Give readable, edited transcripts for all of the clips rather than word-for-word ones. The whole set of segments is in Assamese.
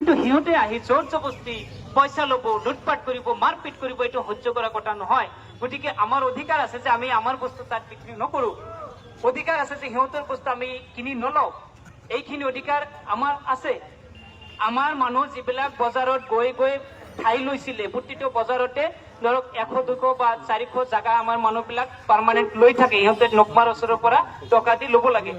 কিন্তু সিহঁতে আহি জোৰ জবস্তি পইচা ল'ব, লুটপাট কৰিব, মাৰপিট কৰিব, এইটো সহ্য কৰা কথা নহয়। গতিকে আমাৰ অধিকাৰ আছে যে আমি আমাৰ বস্তু তাত বিক্ৰী নকৰো, অধিকাৰ আছে যে সিহঁতৰ বস্তু আমি কিনি নলওঁ, এইখিনি অধিকাৰ আমাৰ আছে। আমাৰ মানুহ যিবিলাক বজাৰত গৈ গৈ ঠাই লৈছিলে, প্ৰতিটো বজাৰতে ধৰক 100, 200 বা 400 জাগা আমাৰ মানুহবিলাক পাৰ্মানেণ্ট লৈ থাকে। সিহঁতে নকমাৰ ওচৰৰ পৰা টকা দি ল'ব লাগে,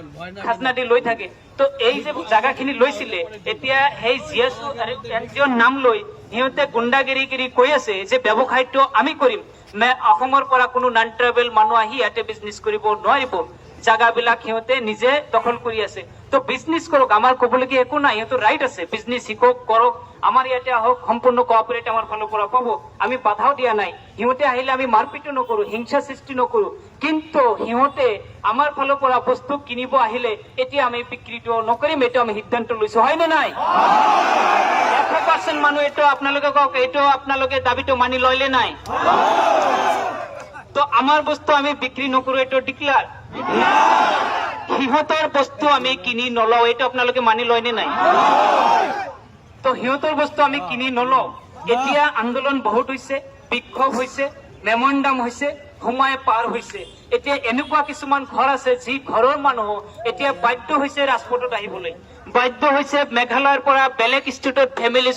খাজনা দি লৈ থাকে। তো এই যে জাগাখিনি লৈছিলে, এতিয়া সেই জিএছও আৰু এনজিঅ'ৰ নাম লৈ সিহঁতে গুণ্ডাগিৰি কৈ আছে যে ব্যৱসায়টো আমি কৰিম। অসমৰ পৰা কোনো নন ট্ৰাইবেল মানুহ আহি ইয়াতে বিজনেছ কৰিব নোৱাৰিব। জাগাবিলাক সিহঁতে নিজে দখল কৰি আছে। তো বিজনেছ কৰক, আমাৰ ক'বলগীয়া একো নাই, সিহঁতৰ ৰাইট আছে, বিজনেছ শিকক, কৰক, আমাৰ ইয়াতে আহক, সম্পূৰ্ণ কোঅপাৰেট আমাৰ ফালৰ পৰা পাব, আমি বাধাও দিয়া নাই। সিহঁতে আহিলে আমি মাৰপিটো নকৰো, হিংসা সৃষ্টি নকৰো, কিন্তু সিহঁতে আমাৰ ফালৰ পৰা বস্তু কিনিব আহিলে এতিয়া আমি বিক্ৰীটো নকৰিম, এইটো আমি সিদ্ধান্ত লৈছো, হয় নে নাই? 100% মানুহ এইটো আপোনালোকে কওক, এইটো আপোনালোকে দাবীটো মানি লয়লে নাই? তো আমাৰ বস্তু আমি বিক্ৰী নকৰো, এইটো ডিক্লাৰ। সিহঁতৰ বস্তু আমি কিনি নলওঁ, এইটো আপোনালোকে মানি লয় নে নাই? তো সিহঁতৰ বস্তু আমি কিনি নলওঁ। এতিয়া আন্দোলন বহুত হৈছে, বিক্ষোভ হৈছে, মেমণ্ডাম হৈছে, সময় পাৰ হৈছে। এতিয়া এনেকুৱা কিছুমান ঘৰ আছে যি ঘৰৰ মানুহ এতিয়া বাধ্য হৈছে ৰাজপথত আহিবলৈ, বাধ্য হৈছে মেঘালয়ৰ পৰা বেলেগ ষ্টেটত ফেমিলি